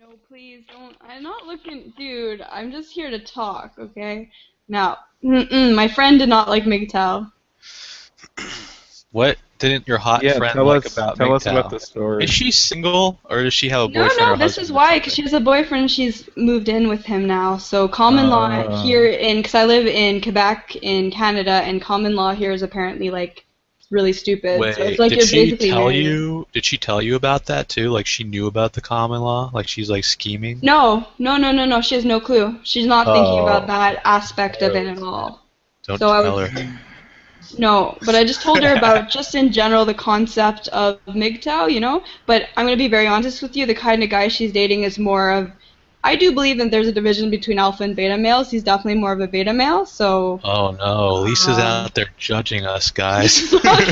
No, please don't. I'm not looking, dude. I'm just here to talk, okay? Now, my friend did not like MGTOW. What didn't your hot Yeah, friend like about tell us about MGTOW? the Is story. she single, or does she have a No, boyfriend no, or this is husband or why, because something? she has a boyfriend. She's moved in with him now. So common law Uh, here because I live in Quebec in Canada, and common law here is apparently like really stupid. So it's Wait, like you're basically married. did she tell you about that too? Like she knew about the common law? Like she's like scheming? No, no, no, no, no. She has no clue. She's not thinking about Oh, that aspect of it oh, at all. don't So I tell would her. no, but I just told her about just in general the concept of MGTOW, you know. But I'm gonna be very honest with you. The kind of guy she's dating is more of. I do believe that there's a division between alpha and beta males. He's definitely more of a beta male. So, Oh no, Lisa's um, out there judging us, guys.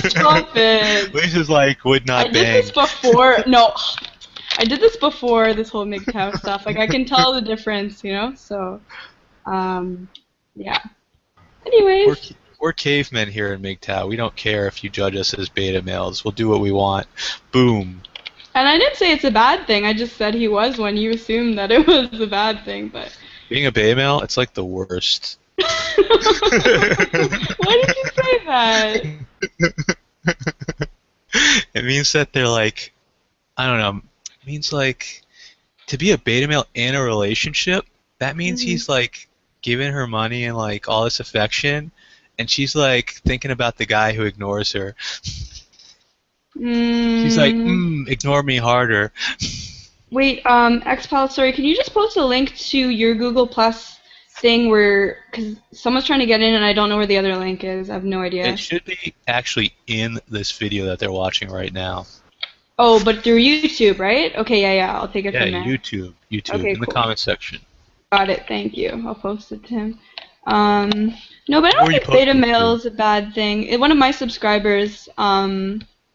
stop it. Lisa's like would I not did this bang. before. No, I did this before this whole MGTOW stuff. Like I can tell the difference, you know. So, um, yeah. We're Anyways. we're cavemen here in MGTOW. We don't care if you judge us as beta males. We'll do what we want. Boom. And I didn't say it's a bad thing. I just said he was one. You assumed that it was a bad thing, but. Being a beta male, it's like the worst. Why did you say that? It means that they're like, I don't know. It means like to be a beta male in a relationship. That means Hmm. he's like giving her money and like all this affection, and she's like thinking about the guy who ignores her. She's like, Mm, ignore me harder. wait, XPal, sorry, can you just post a link to your Google Plus thing where, because someone's trying to get in and I don't know where the other link is. I have no It idea. should be actually in this video that they're watching right now. Oh, but through YouTube, right? Okay, yeah, yeah, I'll take it Yeah, from there. YouTube, Okay, in the cool. comment section. Got it, thank you. I'll post it to him. No, but I Who don't are you think beta posting it male to? is a bad thing. One of my subscribers,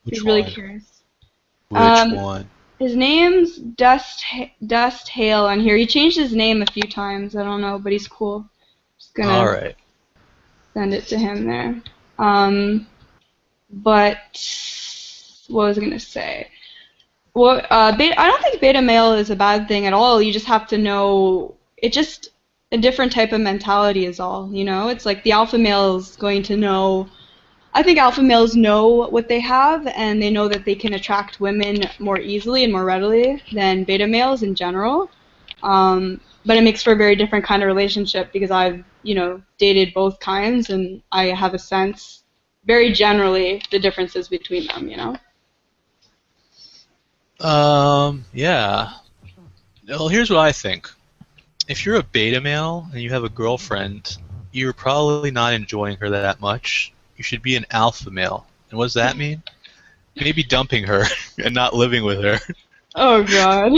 he's Which really one? curious. Which Um, one? His name's Dust Hale on here. He changed his name a few times. I don't know, but he's cool. Just gonna Alright. send it to him there. Um, but what was I gonna say? Well, I don't think beta male is a bad thing at all. You just have to know it. Just a different type of mentality is all. You know, it's like the alpha male is going to know. I think alpha males know what they have, and they know that they can attract women more easily and more readily than beta males in general. But it makes for a very different kind of relationship because I've, dated both kinds, and I have a sense, very generally, the differences between them, you know? Yeah. Well, here's what I think. If you're a beta male and you have a girlfriend, you're probably not enjoying her that much. You should be an alpha male. And what does that mean? Maybe dumping her and not living with her. Oh, God.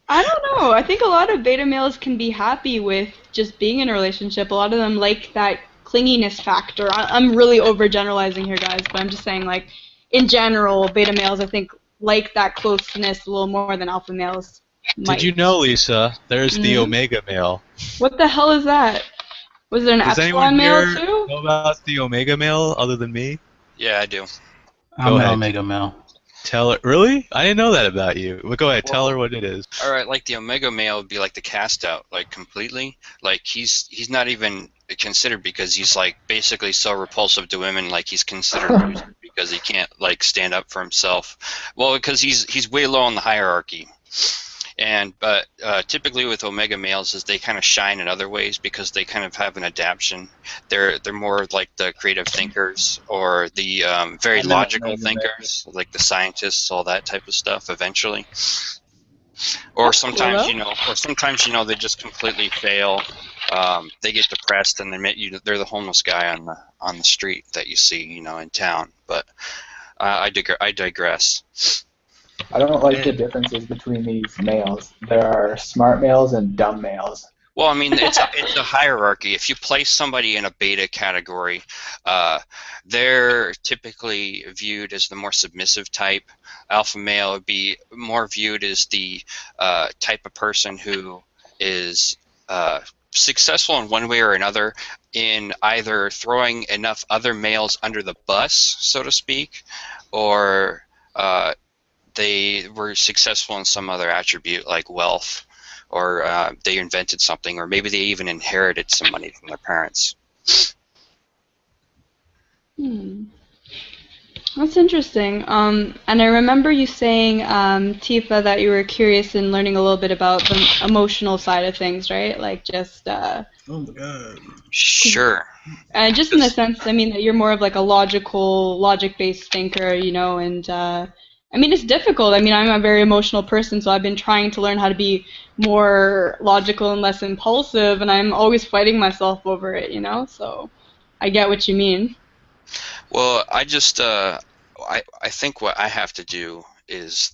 I don't know. I think a lot of beta males can be happy with just being in a relationship. A lot of them like that clinginess factor. I'm really overgeneralizing here, guys, but I'm just saying, like, in general, beta males, I think, like that closeness a little more than alpha males Did you might. know, Lisa, there's the Hmm. omega male? What the hell is that? Was there an Does anyone epsilon male here too? know about the omega male other than me? Yeah, I do. Go I'm an ahead. Omega male. Tell her. Really? I didn't know that about you. Well, go ahead. Tell her Well, what it is. all right, like the Omega male would be like the cast out, like completely. Like he's not even considered because he's like basically so repulsive to women, like he's considered a loser because he can't like stand up for himself. Well, because he's way low on the hierarchy. And but typically with omega males is they kind of shine in other ways because they kind of have an adaptation. They're more like the creative thinkers or the very I'm an logical Omega male. thinkers, like the scientists, all that type of stuff. Eventually, or That's cool sometimes though. they just completely fail. They get depressed and admit they're the homeless guy on the street that you see, in town. But I digress. I don't like the And differences between these males. There are smart males and dumb males. Well, I mean, it's a hierarchy. If you place somebody in a beta category, uh, they're typically viewed as the more submissive type. Alpha male would be more viewed as the type of person who is successful in one way or another in either throwing enough other males under the bus, so to speak, or they were successful in some other attribute like wealth, or they invented something, or maybe they even inherited some money from their parents. Hmm. That's interesting. And I remember you saying, Tifa, that you were curious in learning a little bit about the emotional side of things, right? Like just, Oh my god. Sure. just in the sense, I mean, that you're more of like a logic-based thinker, you know, and I mean, it's difficult. I mean, I'm a very emotional person, so I've been trying to learn how to be more logical and less impulsive, and I'm always fighting myself over it, you know? So I get what you mean. Well, I think what I have to do is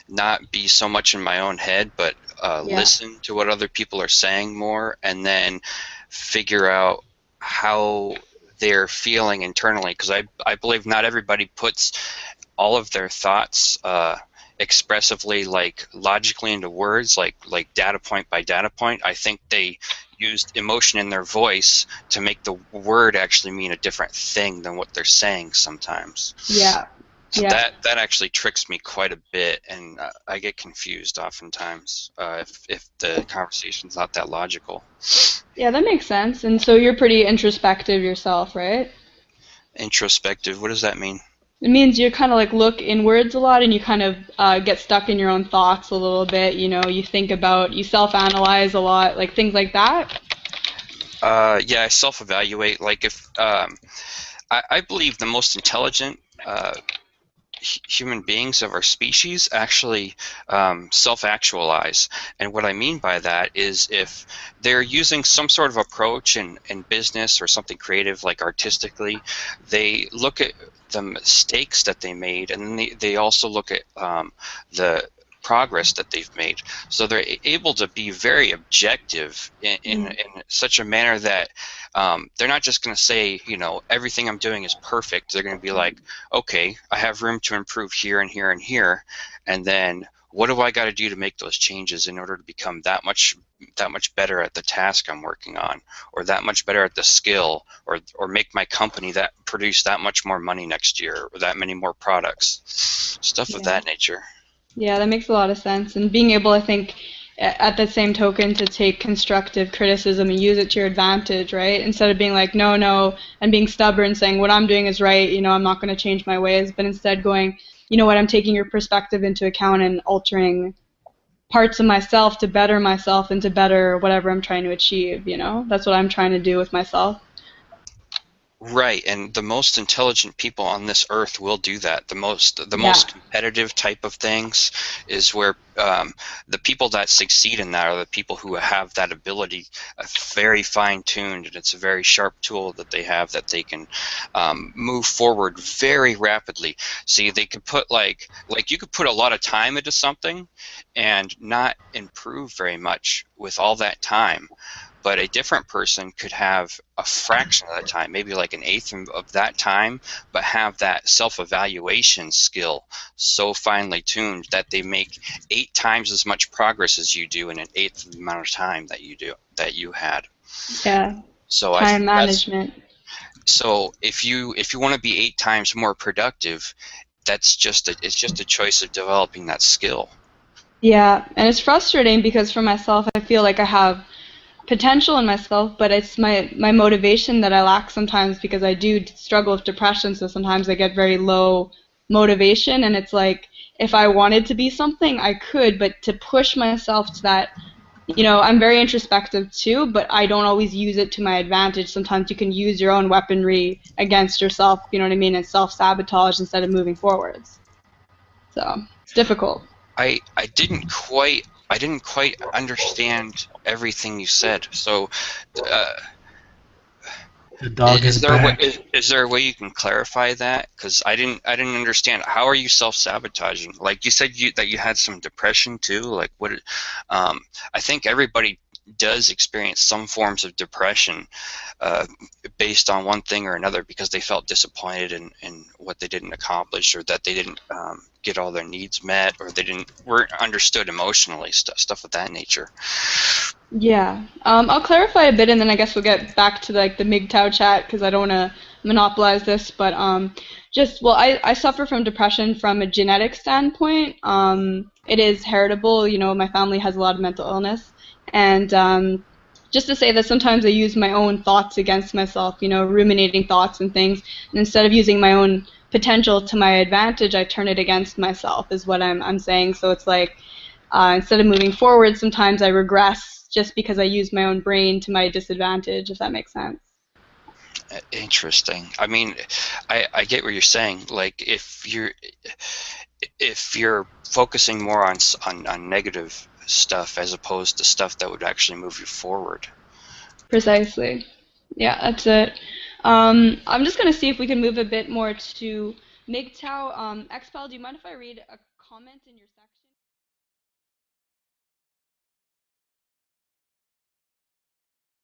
not be so much in my own head, but Yeah. listen to what other people are saying more, and then figure out how they're feeling internally. Because I believe not everybody puts all of their thoughts expressively, like logically into words, like data point by data point. I think they used emotion in their voice to make the word actually mean a different thing than what they're saying sometimes. Yeah. So Yeah. that actually tricks me quite a bit, and I get confused oftentimes if the conversation's not that logical. Yeah, that makes sense. And so you're pretty introspective yourself, right? Introspective, what does that mean? It means you kind of like look inwards a lot and you kind of get stuck in your own thoughts a little bit. You know, you think about, you self-analyze a lot, like things like that. Yeah, I self-evaluate. Like if I believe the most intelligent human beings of our species actually self-actualize. And what I mean by that is if they're using some sort of approach in business or something creative, like artistically, they look at the mistakes that they made, and then they also look at the progress that they've made. So they're able to be very objective in such a manner that they're not just going to say, you know, everything I'm doing is perfect. They're going to be like, okay, I have room to improve here and here and here, and then what do I got to do to make those changes in order to become that much better at the task I'm working on, or that much better at the skill, or make my company that produce that much more money next year, or that many more products, stuff of Yeah. that nature. Yeah, that makes a lot of sense. And being able, I think, at that same token, to take constructive criticism and use it to your advantage, right? Instead of being like, no, no, and being stubborn, saying what I'm doing is right, you know, I'm not going to change my ways, but instead going, you know what, I'm taking your perspective into account and altering parts of myself to better myself and to better whatever I'm trying to achieve, you know? That's what I'm trying to do with myself. Right, and the most intelligent people on this earth will do that. The most Yeah. competitive type of things is where the people that succeed in that are the people who have that ability, very fine-tuned, and it's a very sharp tool that they have that they can move forward very rapidly. See, they could put like you could put a lot of time into something and not improve very much with all that time. But a different person could have a fraction of that time, maybe like an eighth of that time, but have that self-evaluation skill so finely tuned that they make 8 times as much progress as you do in an eighth of the amount of time that you had. Yeah. So I Time think management. so if you want to be 8 times more productive, it's just a choice of developing that skill. Yeah, and it's frustrating because for myself, I feel like I have potential in myself, but it's my motivation that I lack sometimes because I do struggle with depression, so sometimes I get very low motivation, and it's like if I wanted to be something, I could, but to push myself to that, you know, I'm very introspective too, but I don't always use it to my advantage. Sometimes you can use your own weaponry against yourself, you know what I mean, and self-sabotage instead of moving forwards. So, it's difficult. I didn't quite understand everything you said. So, The dog is back. is there a way you can clarify that? Because I didn't understand. How are you self-sabotaging? Like you said, that you had some depression too. Like what? I think everybody does experience some forms of depression based on one thing or another because they felt disappointed in what they didn't accomplish, or that they didn't get all their needs met, or they weren't understood emotionally, stuff of that nature. Yeah. I'll clarify a bit, and then I guess we'll get back to like the MGTOW chat because I don't want to monopolize this, but just well, I suffer from depression from a genetic standpoint. It is heritable. You know, my family has a lot of mental illness, and just to say that sometimes I use my own thoughts against myself. You know, ruminating thoughts and things, and instead of using my own potential to my advantage, I turn it against myself. Is what I'm saying. So it's like instead of moving forward, sometimes I regress just because I use my own brain to my disadvantage. If that makes sense. Interesting. I mean, I get what you're saying. Like if you're focusing more on negative stuff as opposed to stuff that would actually move you forward. Precisely. Yeah, that's it. I'm just gonna see if we can move a bit more to MGTOW. Expel, do you mind if I read a comment in your section?